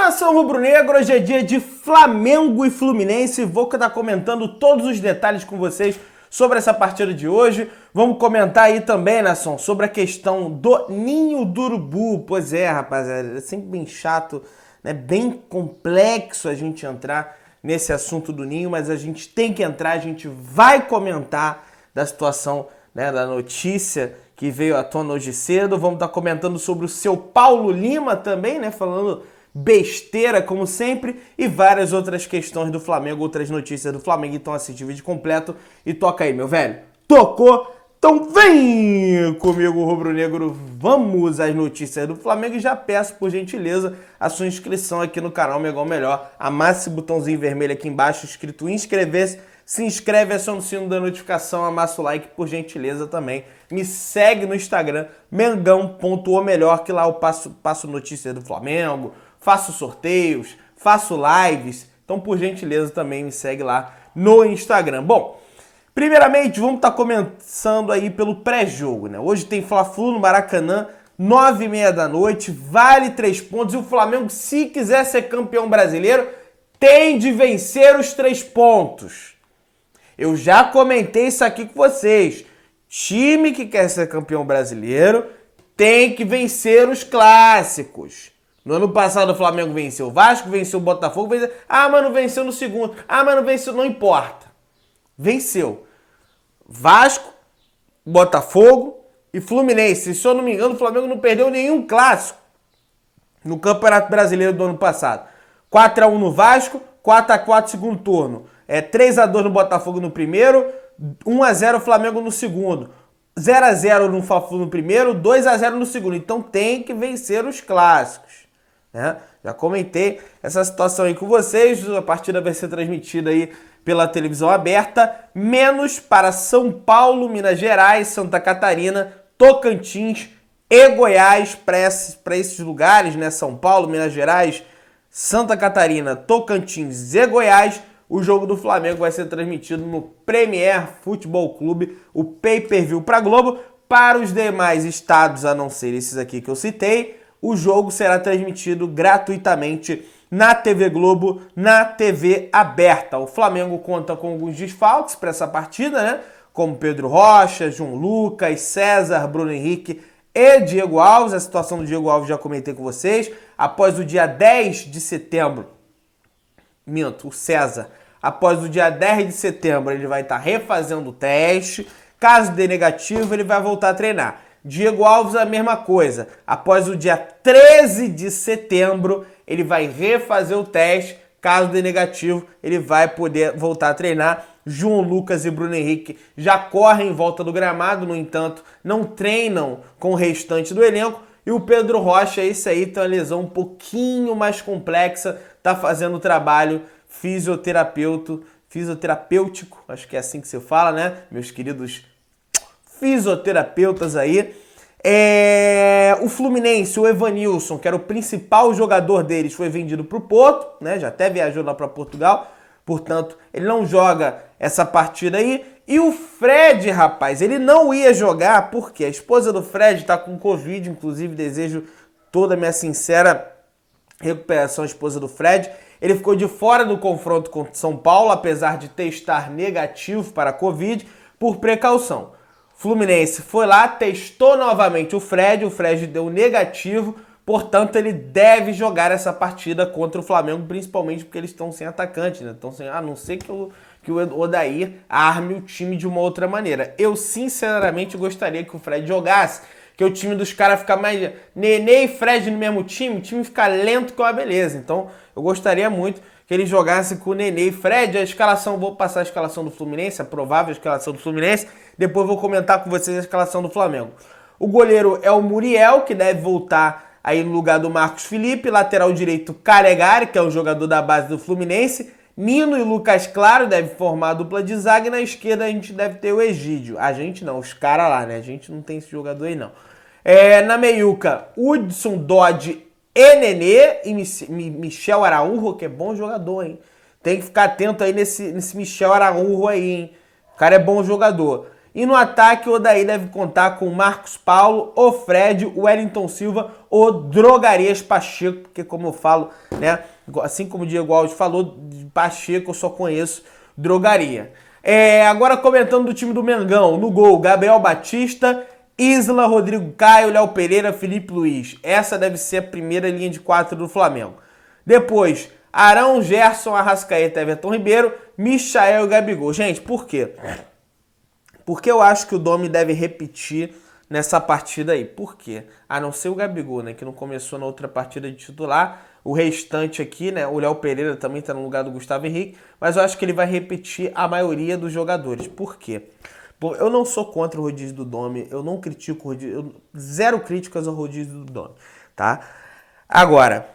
Nação Rubro-Negro, hoje é dia de Flamengo e Fluminense. Vou estar comentando todos os detalhes com vocês sobre essa partida de hoje. Vamos comentar aí também, Nação, sobre a questão do Ninho do Urubu. Pois é, rapaziada, é sempre bem chato, né? Bem complexo a gente entrar nesse assunto do Ninho, mas a gente tem que entrar, a gente vai comentar da situação, né, da notícia que veio à tona hoje cedo. Vamos estar comentando sobre o seu Paulo Lima também, né, falando besteira, como sempre, e várias outras questões do Flamengo, outras notícias do Flamengo. Então assiste o vídeo completo e toca aí, meu velho. Tocou? Então vem comigo, rubro-negro, vamos às notícias do Flamengo e já peço, por gentileza, a sua inscrição aqui no canal Mengão Melhor. Amasse esse botãozinho vermelho aqui embaixo, escrito inscrever-se. Se inscreve, aciona o sino da notificação, amassa o like, por gentileza também. Me segue no Instagram, mengão.omelhor, que lá eu passo notícias do Flamengo, faço sorteios, faço lives. Então, por gentileza, também me segue lá no Instagram. Bom, primeiramente, vamos estar começando aí pelo pré-jogo, né? Hoje tem Fla-Flu no Maracanã, 9h30 da noite, vale 3 pontos. E o Flamengo, se quiser ser campeão brasileiro, tem de vencer os 3 pontos. Eu já comentei isso aqui com vocês. Time que quer ser campeão brasileiro tem que vencer os clássicos. No ano passado o Flamengo venceu o Vasco, venceu o Botafogo, venceu... Ah, mas não venceu no segundo. Ah, mas não venceu, não importa. Venceu. Vasco, Botafogo e Fluminense. Se eu não me engano, o Flamengo não perdeu nenhum clássico no Campeonato Brasileiro do ano passado. 4x1 no Vasco, 4x4 segundo turno. 3x2 no Botafogo no primeiro, 1x0 Flamengo no segundo. 0x0 no Fla-Flu no primeiro, 2x0 no segundo. Então tem que vencer os clássicos, né? Já comentei essa situação aí com vocês. A partida vai ser transmitida aí pela televisão aberta, menos para São Paulo, Minas Gerais, Santa Catarina, Tocantins e Goiás. Para esses lugares, né? São Paulo, Minas Gerais, Santa Catarina, Tocantins e Goiás, o jogo do Flamengo vai ser transmitido no Premier Futebol Clube, o pay-per-view para Globo. Para os demais estados, a não ser esses aqui que eu citei, o jogo será transmitido gratuitamente na TV Globo, na TV aberta. O Flamengo conta com alguns desfalques para essa partida, né? Como Pedro Rocha, João Lucas, César, Bruno Henrique e Diego Alves. A situação do Diego Alves já comentei com vocês. Após o dia 10 de setembro, o César, após o dia 10 de setembro, ele vai estar refazendo o teste. Caso dê negativo, ele vai voltar a treinar. Diego Alves, a mesma coisa. Após o dia 13 de setembro, ele vai refazer o teste. Caso dê negativo, ele vai poder voltar a treinar. João Lucas e Bruno Henrique já correm em volta do gramado, no entanto, não treinam com o restante do elenco. E o Pedro Rocha, esse aí tem uma lesão um pouquinho mais complexa, tá fazendo trabalho fisioterapêutico, acho que é assim que se fala, né? Meus queridos fisioterapeutas aí. O Fluminense, o Evanilson, que era o principal jogador deles, foi vendido para o Porto, né? Já até viajou lá para Portugal, portanto, ele não joga essa partida aí. E o Fred, rapaz, ele não ia jogar porque a esposa do Fred tá com Covid, inclusive desejo toda a minha sincera recuperação à esposa do Fred. Ele ficou de fora do confronto contra São Paulo, apesar de testar negativo para a Covid, por precaução. Fluminense foi lá, testou novamente o Fred deu negativo, portanto ele deve jogar essa partida contra o Flamengo, principalmente porque eles estão sem atacante, né? Estão sem, a não ser que o Odair arme o time de uma outra maneira. Eu sinceramente gostaria que o Fred jogasse, que o time dos caras fica mais... Nenê e Fred no mesmo time, o time fica lento que uma beleza. Então eu gostaria muito que ele jogasse com o Nenê e Fred. A escalação, vou passar a escalação do Fluminense, a provável escalação do Fluminense, depois vou comentar com vocês a escalação do Flamengo. O goleiro é o Muriel, que deve voltar aí no lugar do Marcos Felipe. Lateral direito, Calegari, que é um jogador da base do Fluminense. Nino e Lucas Claro devem formar a dupla de zaga, e na esquerda a gente deve ter o Egídio. A gente não, os caras lá, né? A gente não tem esse jogador aí, não. Na meiuca, Hudson, Dodge e Nenê, e Michel Araújo, que é bom jogador, hein? Tem que ficar atento aí nesse Michel Araújo aí, hein? O cara é bom jogador. E no ataque, o Odair deve contar com o Marcos Paulo, o Fred, o Wellington Silva, o Drogarias Pacheco, porque como eu falo, né, assim como o Diego Alves falou, de Pacheco eu só conheço Drogaria. Agora comentando do time do Mengão, no gol, Gabriel Batista, Isla, Rodrigo Caio, Léo Pereira, Felipe Luiz. Essa deve ser a primeira linha de 4 do Flamengo. Depois, Arão, Gerson, Arrascaeta, Everton Ribeiro, Michael e Gabigol. Gente, por quê? Porque eu acho que o Domi deve repetir nessa partida aí. Por quê? A não ser o Gabigol, né, que não começou na outra partida de titular. O restante aqui, né, o Léo Pereira também está no lugar do Gustavo Henrique, mas eu acho que ele vai repetir a maioria dos jogadores. Por quê? Bom, eu não sou contra o rodízio do Domi, eu não critico o rodízio, zero críticas ao rodízio do Domi, tá? Agora,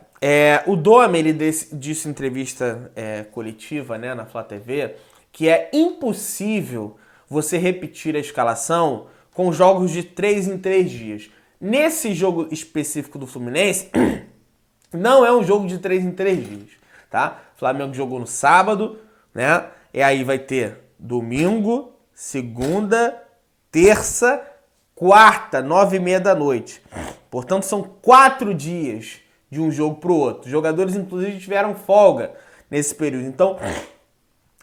o Domi, ele disse em entrevista coletiva, né, na Flá TV, que é impossível você repetir a escalação com jogos de 3 em 3 dias. Nesse jogo específico do Fluminense, não é um jogo de 3 em 3 dias, tá? O Flamengo jogou no sábado, né? E aí vai ter domingo, segunda, terça, quarta, 9h30 da noite. Portanto, são 4 dias de um jogo pro outro. Os jogadores, inclusive, tiveram folga nesse período. Então,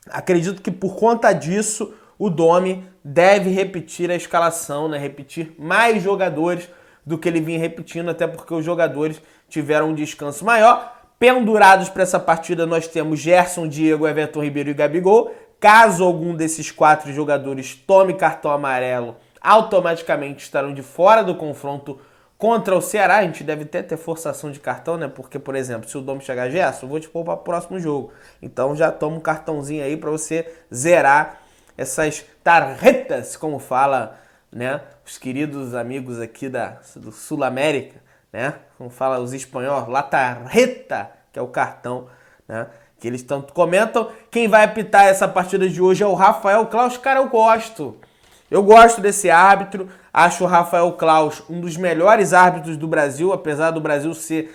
acredito que por conta disso, o Domi deve repetir a escalação, né? Repetir mais jogadores do que ele vinha repetindo, até porque os jogadores tiveram um descanso maior. Pendurados para essa partida, nós temos Gerson, Diego, Everton Ribeiro e Gabigol. Caso algum desses 4 jogadores tome cartão amarelo, automaticamente estarão de fora do confronto contra o Ceará. A gente deve até ter forçação de cartão, né? Porque, por exemplo, se o Domi chegar, Gerson, eu vou te pôr para o próximo jogo. Então já toma um cartãozinho aí para você zerar essas tarjetas, como fala, né, os queridos amigos aqui do Sul América, né, como fala os espanhóis, la tarjeta, que é o cartão, né, que eles tanto comentam. Quem vai apitar essa partida de hoje é o Rafael Claus. Cara, eu gosto desse árbitro, acho o Rafael Claus um dos melhores árbitros do Brasil, apesar do Brasil ser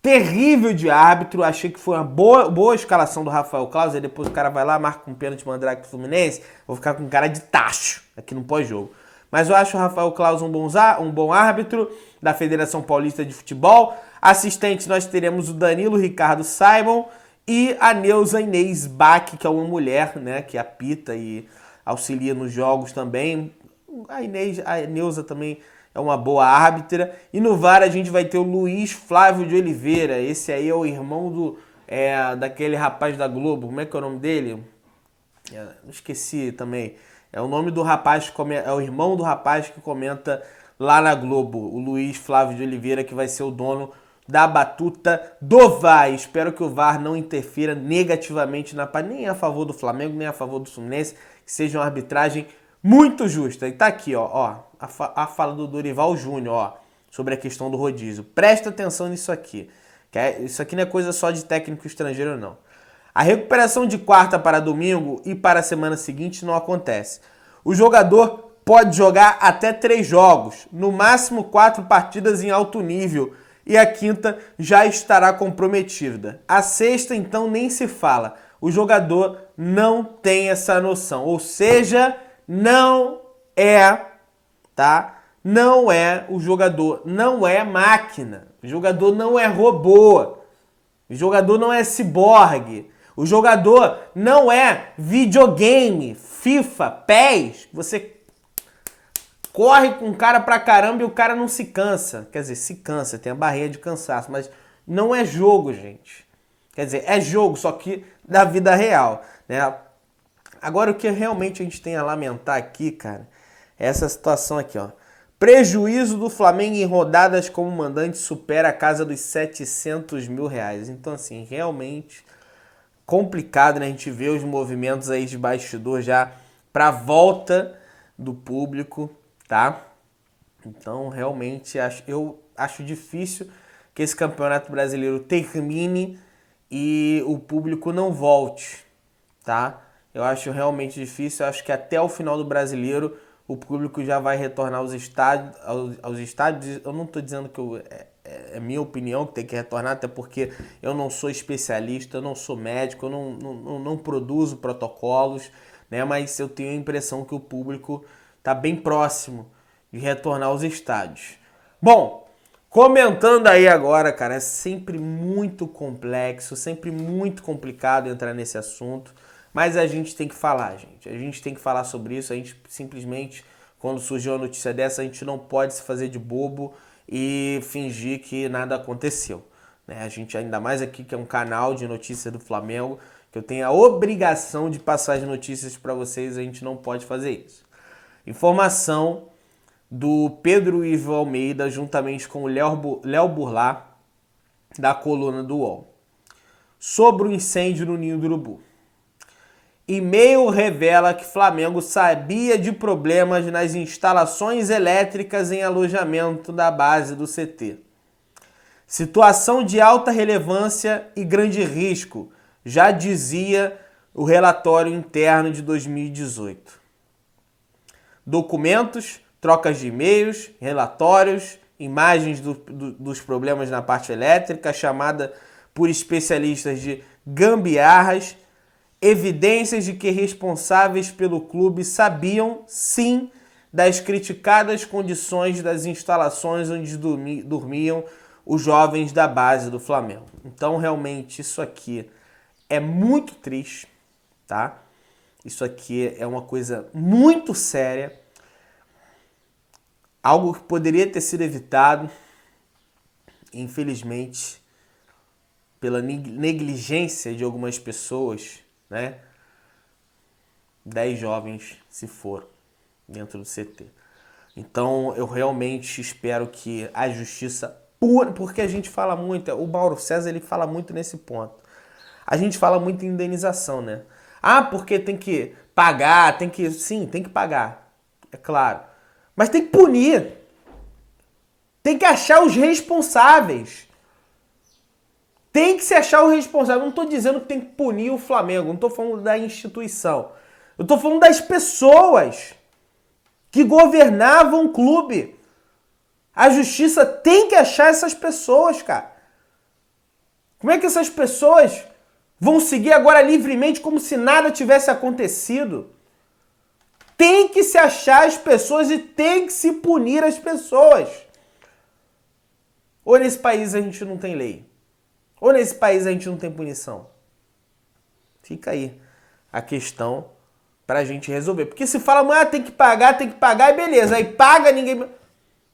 terrível de árbitro. Achei que foi uma boa escalação do Rafael Claus. Aí depois o cara vai lá, marca um pênalti mandrake do Fluminense. Vou ficar com cara de tacho aqui no pós-jogo. Mas eu acho o Rafael Claus um bom árbitro da Federação Paulista de Futebol. Assistentes nós teremos o Danilo Ricardo Simon e a Neuza Inês Bach, que é uma mulher, né, que apita e auxilia nos jogos também. A Neuza também é uma boa árbitra. E no VAR a gente vai ter o Luiz Flávio de Oliveira. Esse aí é o irmão daquele rapaz da Globo. Como é que é o nome dele? Esqueci também. É o nome do rapaz, é o irmão do rapaz que comenta lá na Globo. O Luiz Flávio de Oliveira, que vai ser o dono da batuta do VAR. Espero que o VAR não interfira negativamente nem a favor do Flamengo, nem a favor do Fluminense. Que seja uma arbitragem muito justa. E tá aqui, ó, a fala do Dorival Júnior, ó, sobre a questão do rodízio. Presta atenção nisso aqui. Isso aqui não é coisa só de técnico estrangeiro, não. A recuperação de quarta para domingo e para a semana seguinte não acontece. O jogador pode jogar até 3 jogos, no máximo 4 partidas em alto nível, e a quinta já estará comprometida. A sexta, então, nem se fala. O jogador não tem essa noção, ou seja, não é, tá? Não é o jogador, não é máquina. O jogador não é robô. O jogador não é ciborgue. O jogador não é videogame, FIFA, PES. Você corre com o cara pra caramba e o cara não se cansa. Quer dizer, se cansa, tem a barreira de cansaço, mas não é jogo, gente. Quer dizer, é jogo, só que da vida real, né? Agora, o que realmente a gente tem a lamentar aqui, cara, é essa situação aqui, ó. Prejuízo do Flamengo em rodadas como mandante supera a casa dos 700 mil reais. Então, assim, realmente complicado, né? A gente vê os movimentos aí de bastidor já pra volta do público, tá? Então, realmente, eu acho difícil que esse Campeonato Brasileiro termine e o público não volte, tá? Eu acho realmente difícil. Eu acho que até o final do Brasileiro o público já vai retornar aos estádios. Eu não estou dizendo que é minha opinião que tem que retornar, até porque eu não sou especialista, eu não sou médico, eu não produzo protocolos, né? Mas eu tenho a impressão que o público Está bem próximo de retornar aos estádios. Bom, comentando aí agora, cara, é sempre muito complexo, sempre muito complicado entrar nesse assunto, mas a gente tem que falar, gente. A gente tem que falar sobre isso, a gente simplesmente, quando surgiu uma notícia dessa, a gente não pode se fazer de bobo e fingir que nada aconteceu. A gente, ainda mais aqui que é um canal de notícias do Flamengo, que eu tenho a obrigação de passar as notícias para vocês, a gente não pode fazer isso. Informação do Pedro Ivo Almeida, juntamente com o Léo Burlá, da coluna do UOL, sobre o incêndio no Ninho do Urubu. E-mail revela que Flamengo sabia de problemas nas instalações elétricas em alojamento da base do CT. Situação de alta relevância e grande risco, já dizia o relatório interno de 2018. Documentos, trocas de e-mails, relatórios, imagens dos problemas na parte elétrica, chamada por especialistas de gambiarras, evidências de que responsáveis pelo clube sabiam, sim, das criticadas condições das instalações onde dormiam os jovens da base do Flamengo. Então, realmente, isso aqui é muito triste, tá? Isso aqui é uma coisa muito séria, algo que poderia ter sido evitado, infelizmente, pela negligência de algumas pessoas, né? 10 jovens se foram dentro do CT. Então, eu realmente espero que a justiça, porque a gente fala muito, o Mauro César ele fala muito nesse ponto. A gente fala muito em indenização, né? Ah, porque tem que pagar, sim, tem que pagar, é claro. Mas tem que punir. Tem que achar os responsáveis. Tem que se achar o responsável. Não estou dizendo que tem que punir o Flamengo, não estou falando da instituição. Eu estou falando das pessoas que governavam o clube. A justiça tem que achar essas pessoas, cara. Como é que essas pessoas vão seguir agora livremente como se nada tivesse acontecido? Tem que se achar as pessoas e tem que se punir as pessoas. Ou nesse país a gente não tem lei, ou nesse país a gente não tem punição. Fica aí a questão pra gente resolver. Porque se fala, tem que pagar, e beleza. Aí paga, ninguém...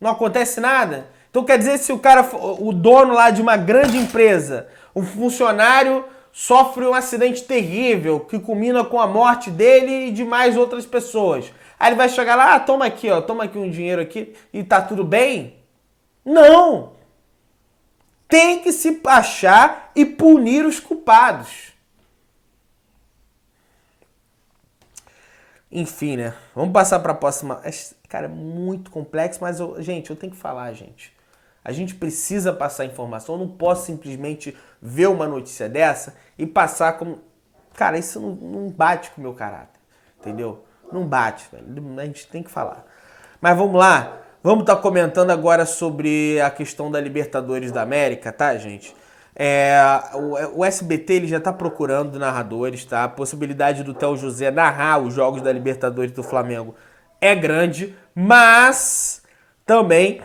Não acontece nada. Então quer dizer, se o dono lá de uma grande empresa, um funcionário sofre um acidente terrível que culmina com a morte dele e de mais outras pessoas. Aí ele vai chegar lá, toma aqui um dinheiro aqui e tá tudo bem? Não! Tem que se achar e punir os culpados. Enfim, né? Vamos passar para a próxima. Cara, é muito complexo, mas gente, eu tenho que falar, gente. A gente precisa passar informação. Eu não posso simplesmente ver uma notícia dessa e passar como... Cara, isso não bate com o meu caráter, entendeu? Não bate, velho. A gente tem que falar. Mas vamos lá. Vamos estar comentando agora sobre a questão da Libertadores da América, tá, gente? O SBT ele já está procurando narradores, tá? A possibilidade do Theo José narrar os jogos da Libertadores do Flamengo é grande, mas também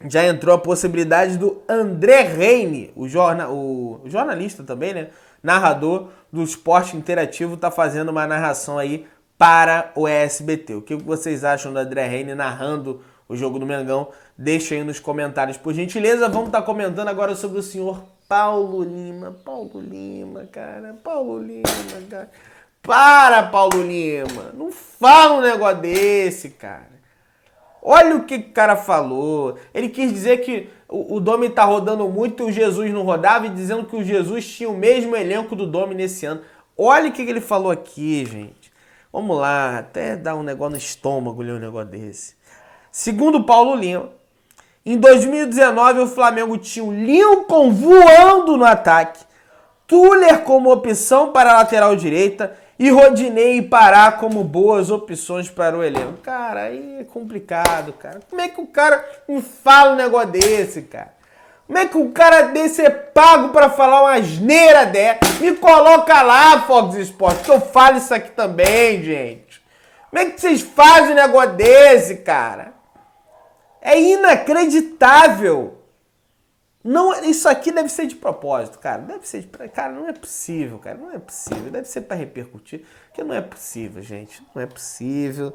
já entrou a possibilidade do André Reine, o jornalista também, né? Narrador do Esporte Interativo, tá fazendo uma narração aí para o SBT. O que vocês acham do André Reine narrando o jogo do Mengão? Deixa aí nos comentários, por gentileza. Vamos estar comentando agora sobre o senhor Paulo Lima. Paulo Lima, cara. Para, Paulo Lima. Não fala um negócio desse, cara. Olha o que o cara falou. Ele quis dizer que o Domi tá rodando muito e o Jesus não rodava, e dizendo que o Jesus tinha o mesmo elenco do Domi nesse ano. Olha o que ele falou aqui, gente. Vamos lá, até dar um negócio no estômago ler um negócio desse. Segundo Paulo Lima, em 2019 o Flamengo tinha o Lincoln voando no ataque, Tuller como opção para a lateral direita e Rodinei e Pará como boas opções para o elenco. Cara, aí é complicado, cara. Como é que o cara me fala um negócio desse, cara? Como é que um cara desse é pago para falar uma asneira dessa? Me coloca lá, Fox Sports, que eu falo isso aqui também, gente. Como é que vocês fazem um negócio desse, cara? É inacreditável. Não, isso aqui deve ser de propósito, cara. Deve ser de... Cara, não é possível, cara. Não é possível. Deve ser pra repercutir. Porque não é possível, gente. Não é possível.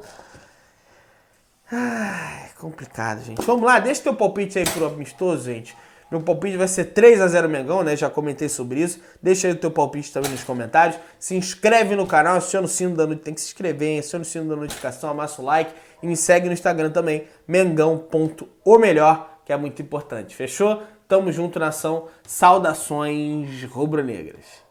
Ai, complicado, gente. Vamos lá, deixa teu palpite aí pro amistoso, gente. Meu palpite vai ser 3-0 Mengão, né? Já comentei sobre isso. Deixa aí o teu palpite também nos comentários. Se inscreve no canal, aciona o sino da notificação. Tem que se inscrever, hein? Aciona o sino da notificação, amassa o like. E me segue no Instagram também, mengão.omelhor, que é muito importante. Fechou? Tamo junto, nação. Saudações rubro-negras.